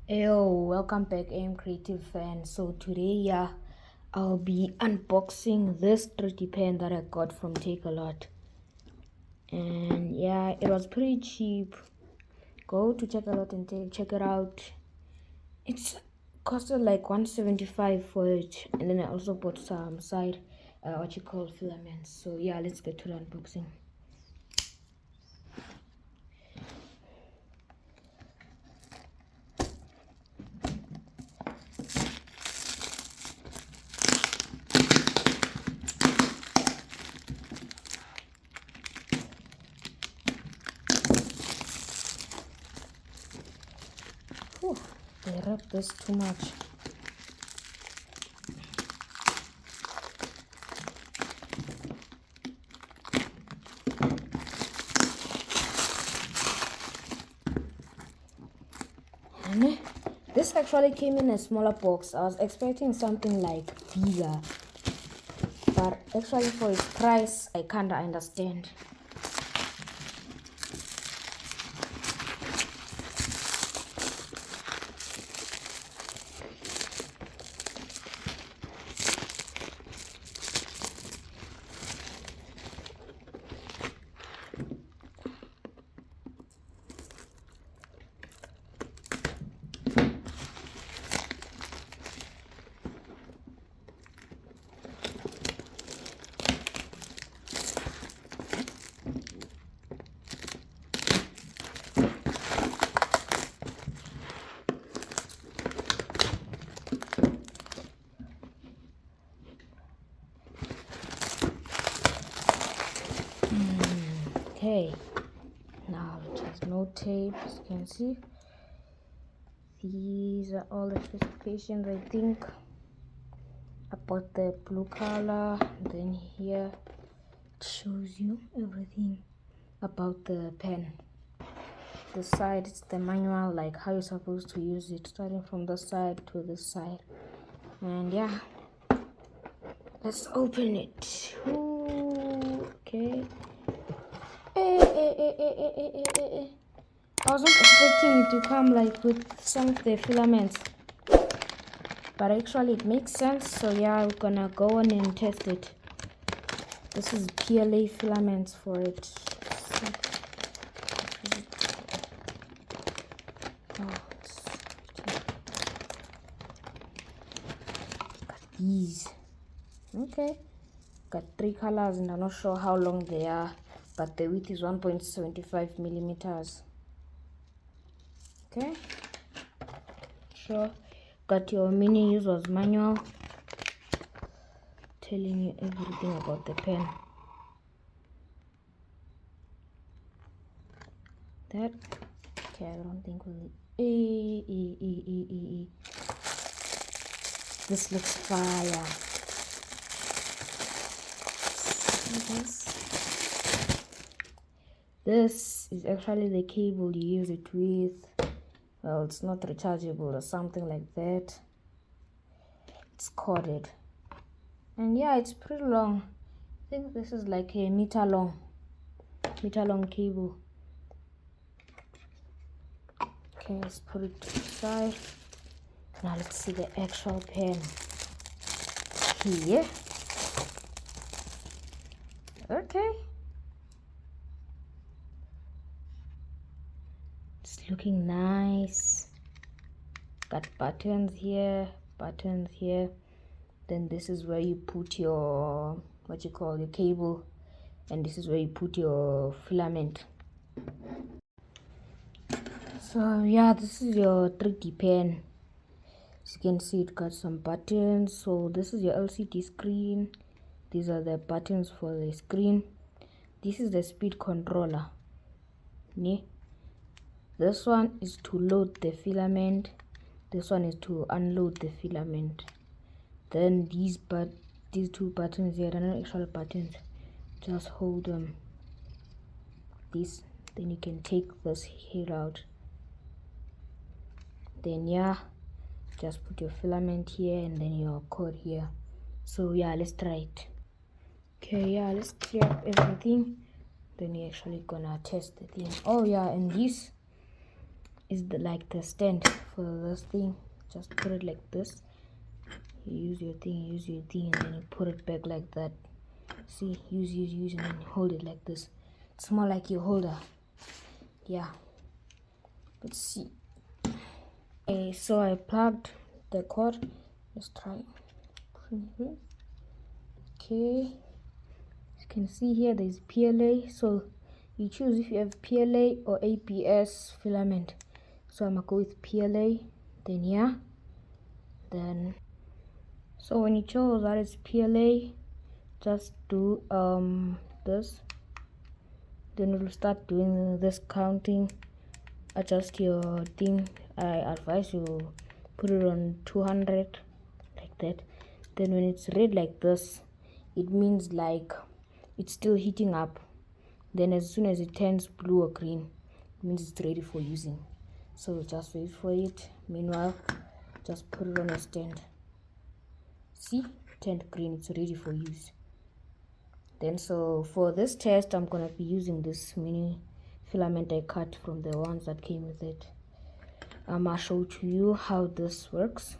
Yo, welcome back, AM Creative Fan. So today, I'll be unboxing this 3D pen that I got from Takealot. And yeah, it was pretty cheap. Go to Takealot and check it out. It's costed like 175 for it. And then I also bought some side, filaments. So yeah, let's get to the unboxing. Whew, they wrapped this too much. And this actually came in a smaller box. I was expecting something like bigger, but actually for its price, I kinda understand. Okay, now it has no tape, as you can see. These are all the specifications, I think, about the blue color. Then here it shows you everything about the pen. The side is the manual, like how you're supposed to use it, starting from the side to the side. And yeah, let's open it. Ooh, okay. I wasn't expecting it to come like with some of the filaments, but actually it makes sense. So yeah, we're gonna go on and test it. This is PLA filaments for it. Got these. Okay, got 3 colors and I'm not sure how long they are, but the width is 1.75 millimeters. Okay, sure. Got your mini user's manual telling you everything about the pen. That, okay, I don't think we'll. This looks fire. See this is actually the cable you use it with. Well, it's not rechargeable or something like that. It's corded, and yeah, it's pretty long. I think this is like a meter long cable. Okay, let's put it to the side. Now let's see the actual pen here. Okay, it's looking nice. Got buttons here, then this is where you put your your cable, and this is where you put your filament. So yeah, this is your 3D pen. As you can see, it got some buttons. So this is your LCD screen. These are the buttons for the screen. This is the speed controller. This one is to load the filament. This one is to unload the filament. Then these two buttons here, they're not actual buttons. Just hold them. This, then you can take this here out. Then yeah, just put your filament here and then your cord here. So yeah, let's try it. Okay, yeah, let's clear up everything. Then you're actually gonna test the thing. Oh yeah, and this is like the stand for this thing. Just put it like this. You use your thing, and then you put it back like that. See, use, and then hold it like this. It's more like your holder. Yeah. Let's see. Okay, so I plugged the cord. Let's try. Okay. As you can see here, there's PLA. So you choose if you have PLA or ABS filament. So I'm gonna go with PLA. Then yeah. Then so when you chose that it's PLA, just do this. Then it will start doing this counting. Adjust your thing. I advise you put it on 200 like that. Then when it's red like this, it means like it's still heating up. Then as soon as it turns blue or green, it means it's ready for using. So just wait for it. Meanwhile, just put it on a stand. See, turned green, it's ready for use. Then so for this test, I'm gonna be using this mini filament I cut from the ones that came with it. I'll show to you how this works.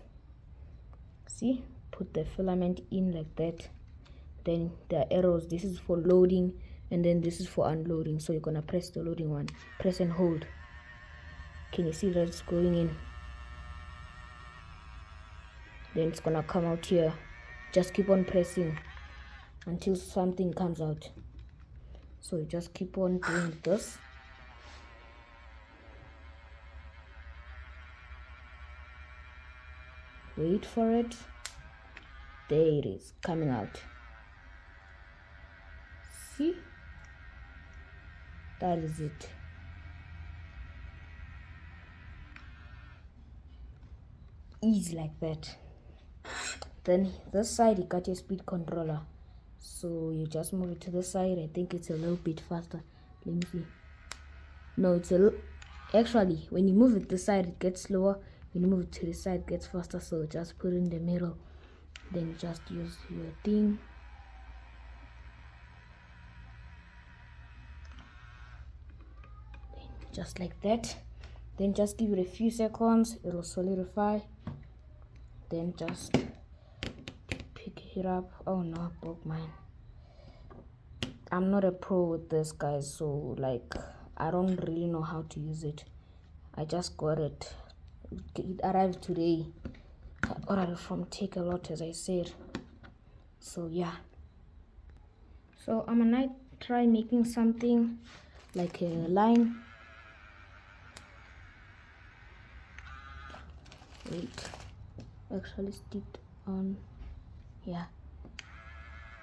See, put the filament in like that. Then the arrows, this is for loading, and then this is for unloading. So you're gonna press the loading one, press and hold. Can you see that it's going in? Then it's gonna come out here. Just keep on pressing until something comes out. So you just keep on doing this. Wait for it. There it is, coming out. See? That is it. Easy like that. Then this side you got your speed controller. So you just move it to the side. I think it's a little bit faster. Let me see. No, it's a little... Actually, when you move it this side, it gets slower. When you move it to the side, it gets faster. So just put it in the middle. Then you just use your thing. Just like that. Then just give it a few seconds. It'll solidify. Then just pick it up. Oh no, I broke mine. I'm not a pro with this, guys, so like I don't really know how to use it. I just got it. It arrived today. I ordered it from Takealot, as I said. So yeah. So I'm gonna try making something like a line. Wait, actually stick on. Yeah.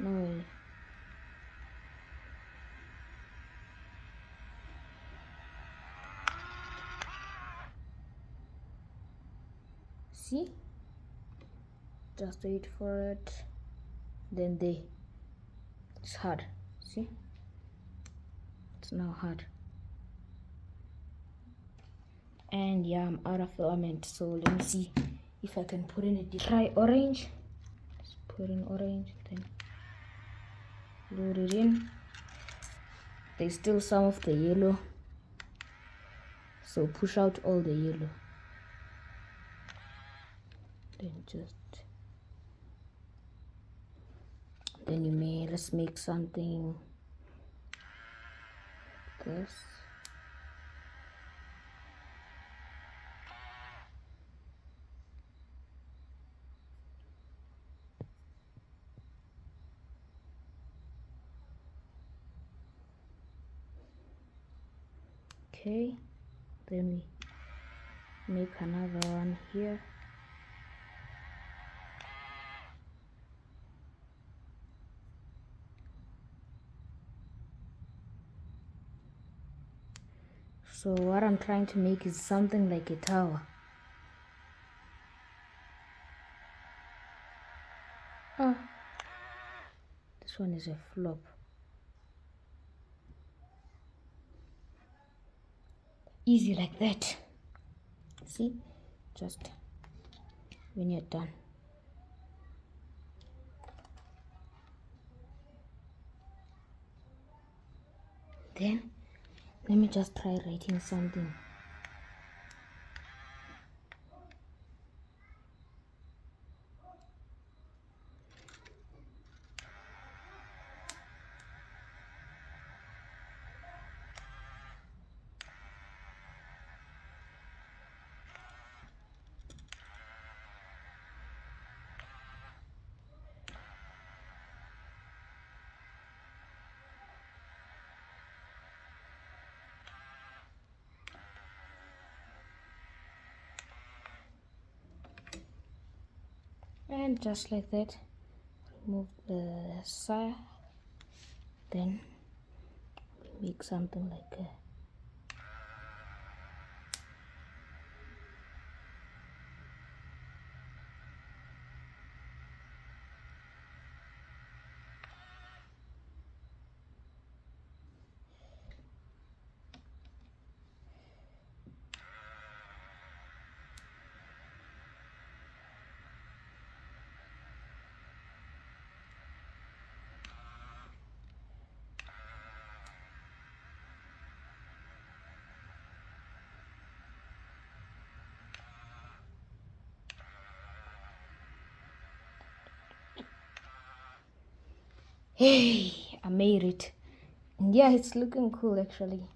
No way. See? Just wait for it. Then it's hard. See? It's now hard. And yeah, I'm out of filament, so let me see if I can put in a try orange. Just put in orange, then load it in. There's still some of the yellow, so push out all the yellow. Then let's make something like this. Okay, then we make another one here. So what I'm trying to make is something like a tower. Oh, this one is a flop. Easy like that. See, just when you're done. Then let me just try writing something. And just like that, remove the side, then make something like a hey, I made it. And yeah, it's looking cool actually.